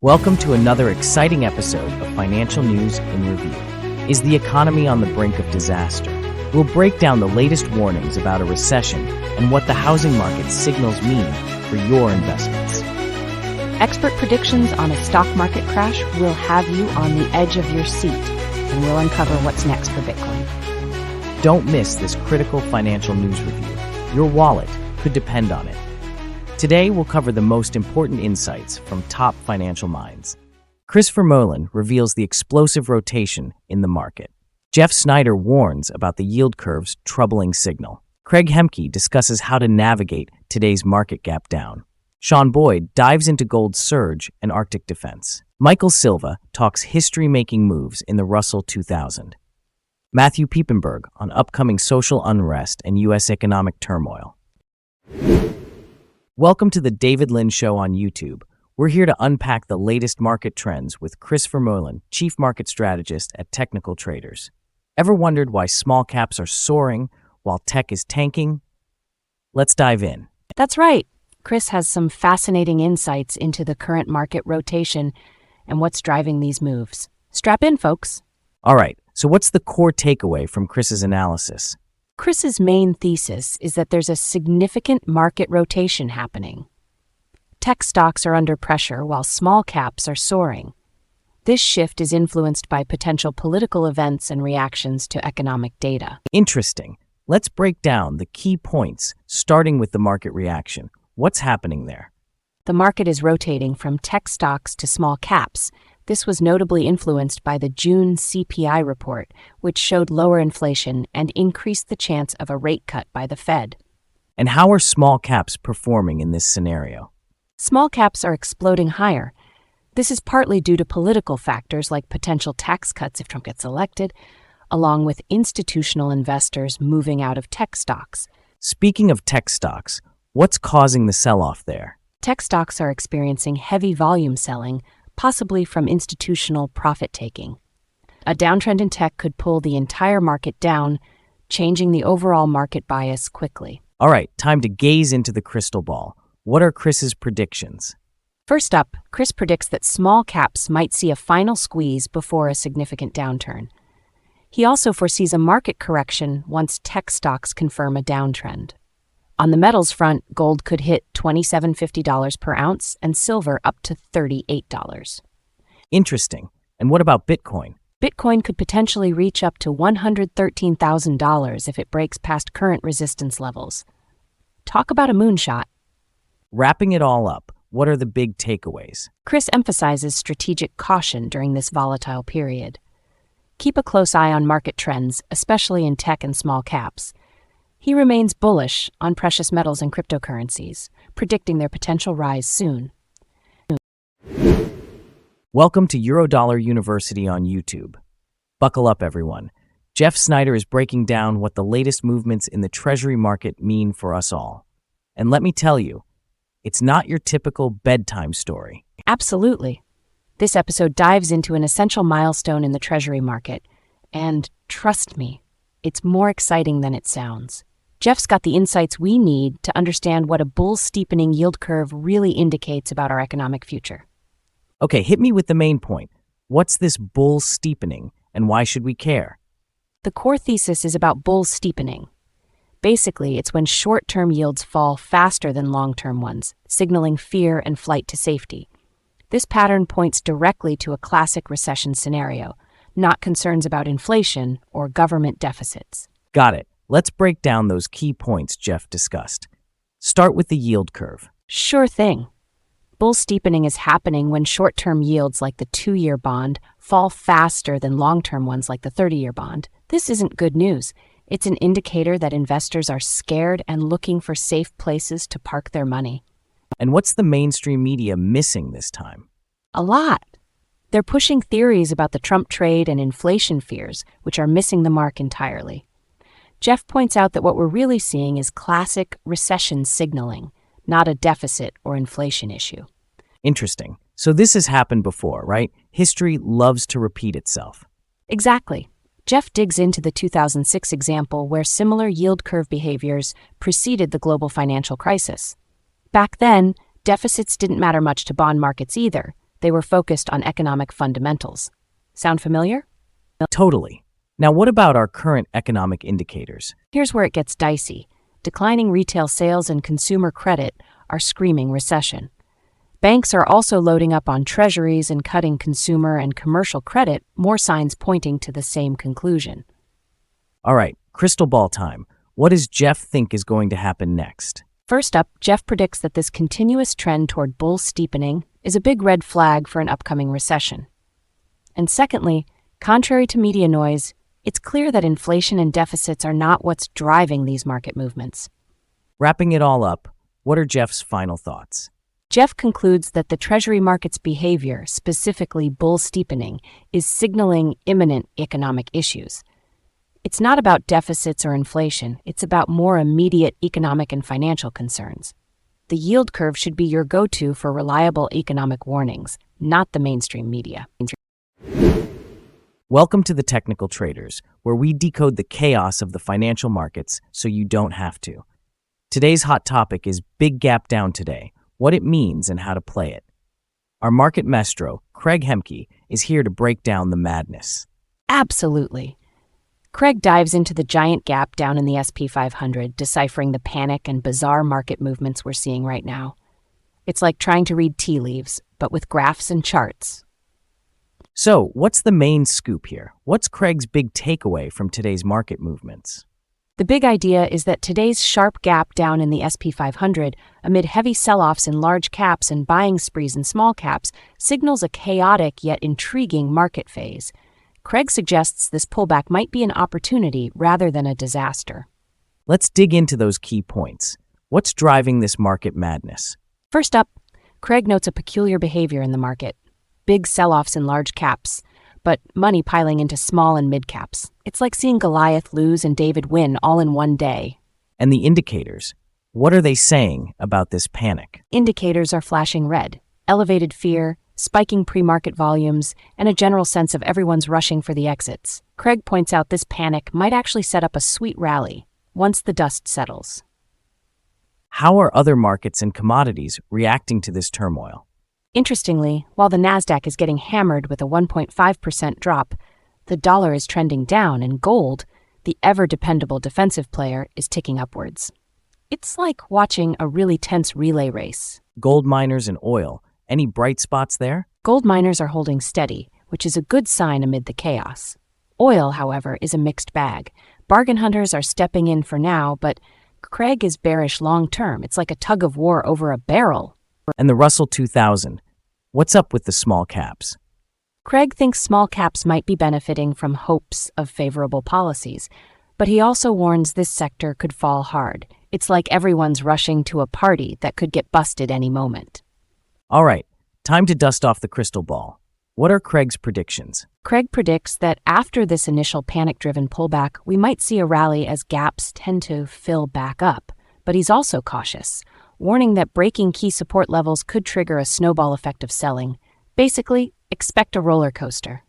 Welcome to another exciting episode of Financial News in Review. Is the economy on the brink of disaster? We'll break down the latest warnings about a recession and what the housing market signals mean for your investments. Expert predictions on a stock market crash will have you on the edge of your seat, and we'll uncover what's next for Bitcoin. Don't miss this critical financial news review. Your wallet could depend on it. Today, we'll cover the most important insights from top financial minds. Chris Vermeulen reveals the explosive rotation in the market. Jeff Snyder warns about the yield curve's troubling signal. Craig Hemke discusses how to navigate today's market gap down. Sean Boyd dives into gold's surge and Arctic defense. Michael Silva talks history-making moves in the Russell 2000. Matthew Piepenburg on upcoming social unrest and U.S. economic turmoil. Welcome to the David Lynn Show on YouTube. We're here to unpack the latest market trends with Chris Vermeulen, Chief Market Strategist at TheTechnicalTraders. Ever wondered why small caps are soaring while tech is tanking? Let's dive in. That's right. Chris has some fascinating insights into the current market rotation and what's driving these moves. Strap in, folks. All right, so what's the core takeaway from Chris's analysis? Chris's main thesis is that there's a significant market rotation happening. Tech stocks are under pressure while small caps are soaring. This shift is influenced by potential political events and reactions to economic data. Interesting. Let's break down the key points, starting with the market reaction. What's happening there? The market is rotating from tech stocks to small caps. This was notably influenced by the June CPI report, which showed lower inflation and increased the chance of a rate cut by the Fed. And how are small caps performing in this scenario? Small caps are exploding higher. This is partly due to political factors like potential tax cuts if Trump gets elected, along with institutional investors moving out of tech stocks. Speaking of tech stocks, what's causing the sell-off there? Tech stocks are experiencing heavy volume selling, possibly from institutional profit-taking. A downtrend in tech could pull the entire market down, changing the overall market bias quickly. All right, time to gaze into the crystal ball. What are Chris's predictions? First up, Chris predicts that small caps might see a final squeeze before a significant downturn. He also foresees a market correction once tech stocks confirm a downtrend. On the metals front, gold could hit $27.50 per ounce and silver up to $38. Interesting. And what about Bitcoin? Bitcoin could potentially reach up to $113,000 if it breaks past current resistance levels. Talk about a moonshot. Wrapping it all up, what are the big takeaways? Chris emphasizes strategic caution during this volatile period. Keep a close eye on market trends, especially in tech and small caps. He remains bullish on precious metals and cryptocurrencies, predicting their potential rise soon. Welcome to Eurodollar University on YouTube. Buckle up, everyone. Jeff Snyder is breaking down what the latest movements in the Treasury market mean for us all. And let me tell you, it's not your typical bedtime story. Absolutely. This episode dives into an essential milestone in the Treasury market. And trust me, it's more exciting than it sounds. Jeff's got the insights we need to understand what a bull steepening yield curve really indicates about our economic future. Okay, hit me with the main point. What's this bull steepening, and why should we care? The core thesis is about bull steepening. Basically, it's when short-term yields fall faster than long-term ones, signaling fear and flight to safety. This pattern points directly to a classic recession scenario, not concerns about inflation or government deficits. Got it. Let's break down those key points Jeff discussed. Start with the yield curve. Sure thing. Bull steepening is happening when short-term yields like the 2-year bond fall faster than long-term ones like the 30-year bond. This isn't good news. It's an indicator that investors are scared and looking for safe places to park their money. And what's the mainstream media missing this time? A lot. They're pushing theories about the Trump trade and inflation fears, which are missing the mark entirely. Jeff points out that what we're really seeing is classic recession signaling, not a deficit or inflation issue. Interesting. So this has happened before, right? History loves to repeat itself. Exactly. Jeff digs into the 2006 example where similar yield curve behaviors preceded the global financial crisis. Back then, deficits didn't matter much to bond markets either. They were focused on economic fundamentals. Sound familiar? Totally. Now, what about our current economic indicators? Here's where it gets dicey. Declining retail sales and consumer credit are screaming recession. Banks are also loading up on treasuries and cutting consumer and commercial credit, more signs pointing to the same conclusion. All right, crystal ball time. What does Jeff think is going to happen next? First up, Jeff predicts that this continuous trend toward bull steepening is a big red flag for an upcoming recession. And secondly, contrary to media noise, it's clear that inflation and deficits are not what's driving these market movements. Wrapping it all up, what are Jeff's final thoughts? Jeff concludes that the Treasury market's behavior, specifically bull steepening, is signaling imminent economic issues. It's not about deficits or inflation, it's about more immediate economic and financial concerns. The yield curve should be your go-to for reliable economic warnings, not the mainstream media. Welcome to the Technical Traders, where we decode the chaos of the financial markets so you don't have to. Today's hot topic is Big Gap Down today, what it means and how to play it. Our market maestro, Craig Hemke, is here to break down the madness. Absolutely. Craig dives into the giant gap down in the S&P 500, deciphering the panic and bizarre market movements we're seeing right now. It's like trying to read tea leaves, but with graphs and charts. So, what's the main scoop here? What's Craig's big takeaway from today's market movements? The big idea is that today's sharp gap down in the S&P 500, amid heavy sell-offs in large caps and buying sprees in small caps, signals a chaotic yet intriguing market phase. Craig suggests this pullback might be an opportunity rather than a disaster. Let's dig into those key points. What's driving this market madness? First up, Craig notes a peculiar behavior in the market. Big sell-offs in large caps, but money piling into small and mid caps. It's like seeing Goliath lose and David win all in one day. And the indicators, what are they saying about this panic? Indicators are flashing red. Elevated fear, spiking pre-market volumes, and a general sense of everyone's rushing for the exits. Craig points out this panic might actually set up a sweet rally once the dust settles. How are other markets and commodities reacting to this turmoil? Interestingly, while the Nasdaq is getting hammered with a 1.5% drop, the dollar is trending down and gold, the ever-dependable defensive player, is ticking upwards. It's like watching a really tense relay race. Gold miners and oil, any bright spots there? Gold miners are holding steady, which is a good sign amid the chaos. Oil, however, is a mixed bag. Bargain hunters are stepping in for now, but Craig is bearish long-term. It's like a tug of war over a barrel. And the Russell 2000, what's up with the small caps? Craig thinks small caps might be benefiting from hopes of favorable policies, but he also warns this sector could fall hard. It's like everyone's rushing to a party that could get busted any moment. All right, time to dust off the crystal ball. What are Craig's predictions? Craig predicts that after this initial panic-driven pullback, we might see a rally as gaps tend to fill back up. But he's also cautious, warning that breaking key support levels could trigger a snowball effect of selling. Basically, expect a roller coaster.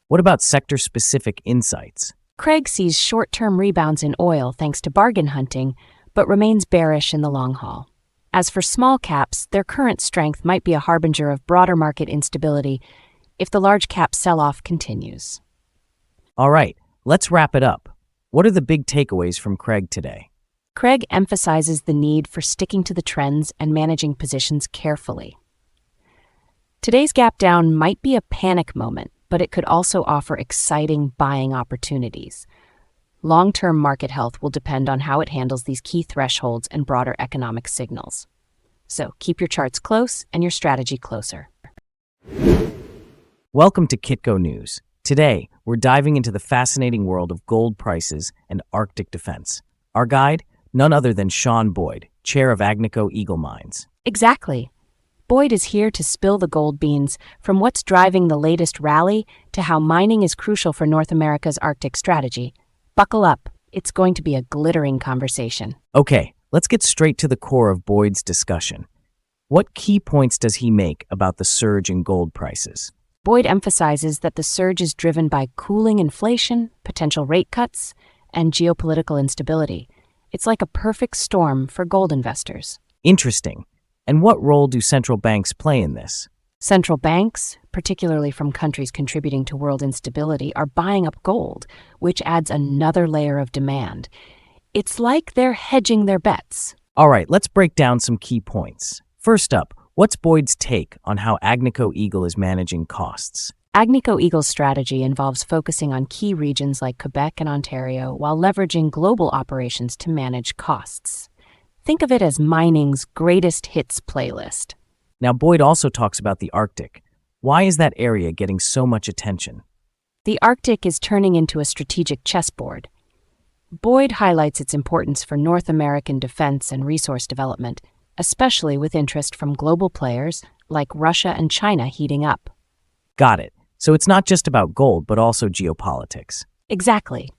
What about sector-specific insights? Craig sees short-term rebounds in oil thanks to bargain hunting, but remains bearish in the long haul. As for small caps, their current strength might be a harbinger of broader market instability if the large cap sell-off continues. All right, let's wrap it up. What are the big takeaways from Craig today? Craig emphasizes the need for sticking to the trends and managing positions carefully. Today's gap down might be a panic moment, but it could also offer exciting buying opportunities. Long-term market health will depend on how it handles these key thresholds and broader economic signals. So keep your charts close and your strategy closer. Welcome to Kitco News. Today, we're diving into the fascinating world of gold prices and Arctic defense. Our guide, none other than Sean Boyd, chair of Agnico Eagle Mines. Exactly. Boyd is here to spill the gold beans, from what's driving the latest rally to how mining is crucial for North America's Arctic strategy. Buckle up. It's going to be a glittering conversation. Okay, let's get straight to the core of Boyd's discussion. What key points does he make about the surge in gold prices? Boyd emphasizes that the surge is driven by cooling inflation, potential rate cuts, and geopolitical instability. It's like a perfect storm for gold investors. Interesting. And what role do central banks play in this? Central banks, particularly from countries contributing to world instability, are buying up gold, which adds another layer of demand. It's like they're hedging their bets. All right, let's break down some key points. First up, what's Boyd's take on how Agnico Eagle is managing costs? Agnico Eagle's strategy involves focusing on key regions like Quebec and Ontario while leveraging global operations to manage costs. Think of it as mining's greatest hits playlist. Now, Boyd also talks about the Arctic. Why is that area getting so much attention? The Arctic is turning into a strategic chessboard. Boyd highlights its importance for North American defense and resource development, especially with interest from global players like Russia and China heating up. Got it. So it's not just about gold, but also geopolitics. Exactly.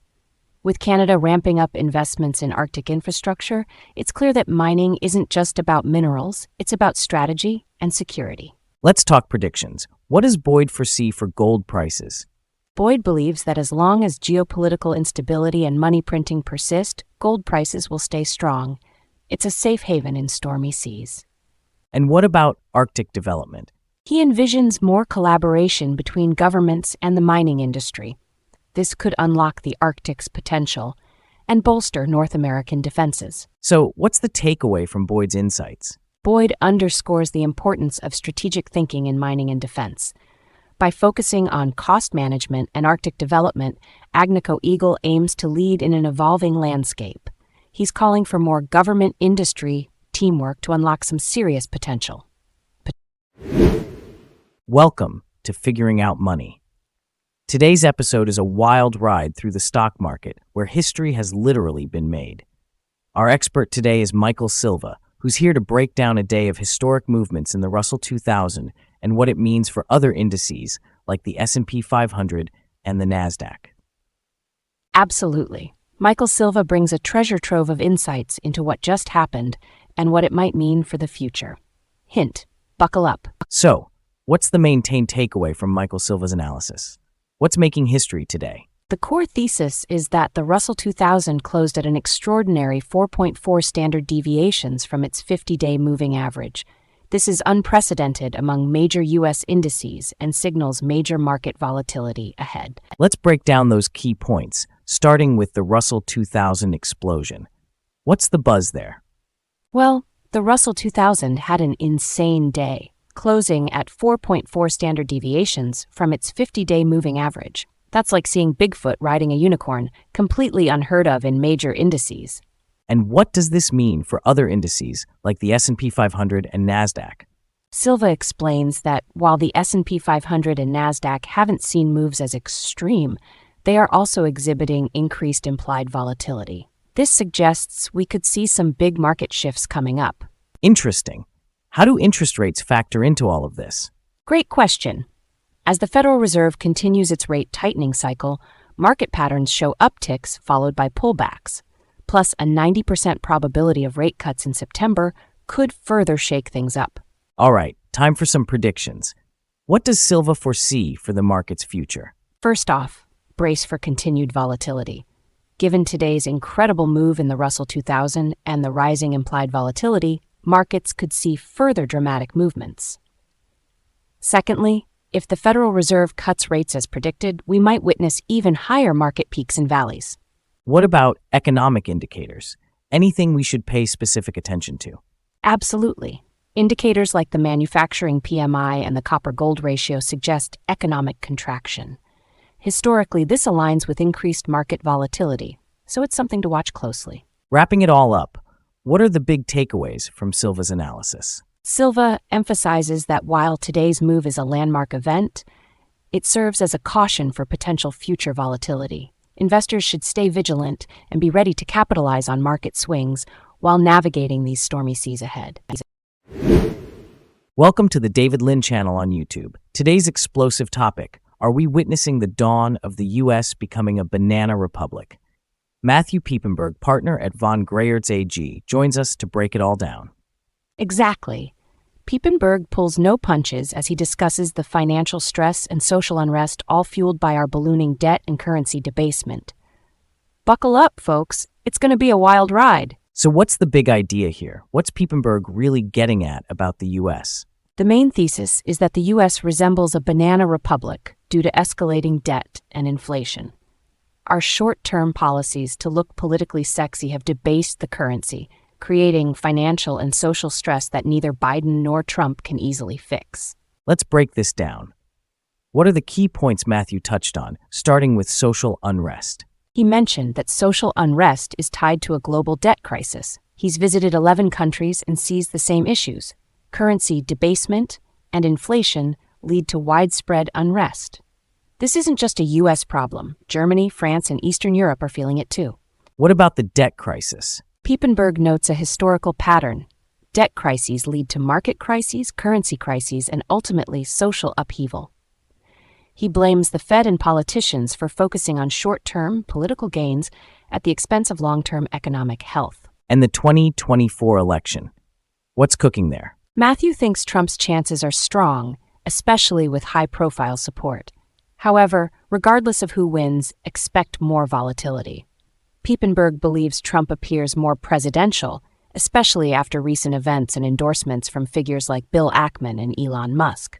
With Canada ramping up investments in Arctic infrastructure, it's clear that mining isn't just about minerals, it's about strategy and security. Let's talk predictions. What does Boyd foresee for gold prices? Boyd believes that as long as geopolitical instability and money printing persist, gold prices will stay strong. It's a safe haven in stormy seas. And what about Arctic development? He envisions more collaboration between governments and the mining industry. This could unlock the Arctic's potential and bolster North American defenses. So, what's the takeaway from Boyd's insights? Boyd underscores the importance of strategic thinking in mining and defense. By focusing on cost management and Arctic development, Agnico Eagle aims to lead in an evolving landscape. He's calling for more government-industry teamwork to unlock some serious potential. Welcome to Figuring Out Money. Today's episode is a wild ride through the stock market where history has literally been made. Our expert today is Michael Silva, who's here to break down a day of historic movements in the Russell 2000 and what it means for other indices like the S&P 500 and the NASDAQ. Absolutely. Michael Silva brings a treasure trove of insights into what just happened and what it might mean for the future. Hint, buckle up. So, what's the main takeaway from Michael Silva's analysis? What's making history today? The core thesis is that the Russell 2000 closed at an extraordinary 4.4 standard deviations from its 50-day moving average. This is unprecedented among major U.S. indices and signals major market volatility ahead. Let's break down those key points, starting with the Russell 2000 explosion. What's the buzz there? Well, the Russell 2000 had an insane day, closing at 4.4 standard deviations from its 50-day moving average. That's like seeing Bigfoot riding a unicorn, completely unheard of in major indices. And what does this mean for other indices like the S&P 500 and NASDAQ? Silva explains that while the S&P 500 and NASDAQ haven't seen moves as extreme, they are also exhibiting increased implied volatility. This suggests we could see some big market shifts coming up. Interesting. How do interest rates factor into all of this? Great question. As the Federal Reserve continues its rate tightening cycle, market patterns show upticks followed by pullbacks. Plus, a 90% probability of rate cuts in September could further shake things up. All right, time for some predictions. What does Silva foresee for the market's future? First off, brace for continued volatility. Given today's incredible move in the Russell 2000 and the rising implied volatility, markets could see further dramatic movements. Secondly, if the Federal Reserve cuts rates as predicted, we might witness even higher market peaks and valleys. What about economic indicators? Anything we should pay specific attention to? Absolutely. Indicators like the manufacturing PMI and the copper-gold ratio suggest economic contraction. Historically, this aligns with increased market volatility, so it's something to watch closely. Wrapping it all up, what are the big takeaways from Silva's analysis? Silva emphasizes that while today's move is a landmark event, it serves as a caution for potential future volatility. Investors should stay vigilant and be ready to capitalize on market swings while navigating these stormy seas ahead. Welcome to the David Lin channel on YouTube. Today's explosive topic: are we witnessing the dawn of the U.S. becoming a banana republic? Matthew Piepenburg, partner at Von Greyerz AG, joins us to break it all down. Exactly. Piepenburg pulls no punches as he discusses the financial stress and social unrest all fueled by our ballooning debt and currency debasement. Buckle up, folks. It's going to be a wild ride. So what's the big idea here? What's Piepenburg really getting at about the U.S.? The main thesis is that the U.S. resembles a banana republic due to escalating debt and inflation. Our short-term policies to look politically sexy have debased the currency, creating financial and social stress that neither Biden nor Trump can easily fix. Let's break this down. What are the key points Matthew touched on, starting with social unrest? He mentioned that social unrest is tied to a global debt crisis. He's visited 11 countries and sees the same issues. Currency debasement and inflation lead to widespread unrest. This isn't just a U.S. problem. Germany, France, and Eastern Europe are feeling it too. What about the debt crisis? Piepenburg notes a historical pattern. Debt crises lead to market crises, currency crises, and ultimately social upheaval. He blames the Fed and politicians for focusing on short-term political gains at the expense of long-term economic health. And the 2024 election. What's cooking there? Matthew thinks Trump's chances are strong, especially with high-profile support. However, regardless of who wins, expect more volatility. Piepenburg believes Trump appears more presidential, especially after recent events and endorsements from figures like Bill Ackman and Elon Musk.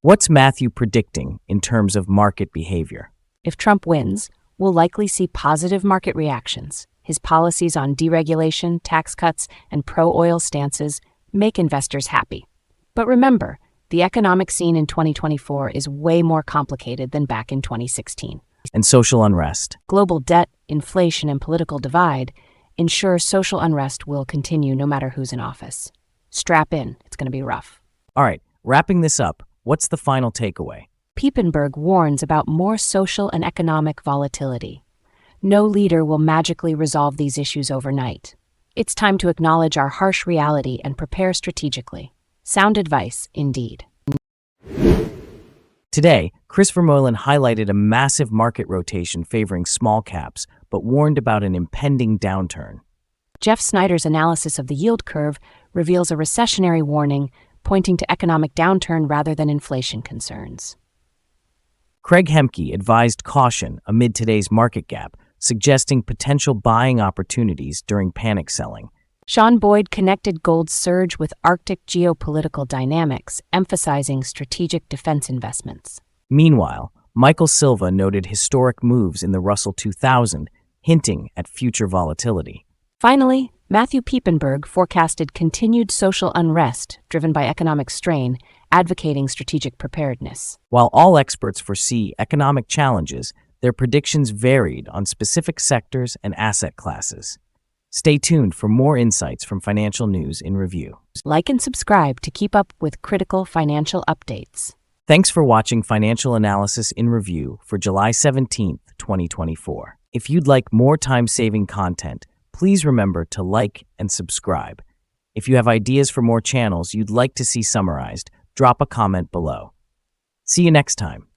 What's Matthew predicting in terms of market behavior? If Trump wins, we'll likely see positive market reactions. His policies on deregulation, tax cuts, and pro-oil stances make investors happy. But remember, the economic scene in 2024 is way more complicated than back in 2016. And social unrest. Global debt, inflation, and political divide ensure social unrest will continue no matter who's in office. Strap in, it's going to be rough. All right, wrapping this up, what's the final takeaway? Piepenburg warns about more social and economic volatility. No leader will magically resolve these issues overnight. It's time to acknowledge our harsh reality and prepare strategically. Sound advice, indeed. Today, Chris Vermeulen highlighted a massive market rotation favoring small caps, but warned about an impending downturn. Jeff Snyder's analysis of the yield curve reveals a recessionary warning, pointing to economic downturn rather than inflation concerns. Craig Hemke advised caution amid today's market gap, suggesting potential buying opportunities during panic selling. Sean Boyd connected gold's surge with Arctic geopolitical dynamics, emphasizing strategic defense investments. Meanwhile, Michael Silva noted historic moves in the Russell 2000, hinting at future volatility. Finally, Matthew Piepenburg forecasted continued social unrest driven by economic strain, advocating strategic preparedness. While all experts foresee economic challenges, their predictions varied on specific sectors and asset classes. Stay tuned for more insights from Financial News in Review. Like and subscribe to keep up with critical financial updates. Thanks for watching Financial Analysis in Review for July 17th, 2024. If you'd like more time-saving content, please remember to like and subscribe. If you have ideas for more channels you'd like to see summarized, drop a comment below. See you next time.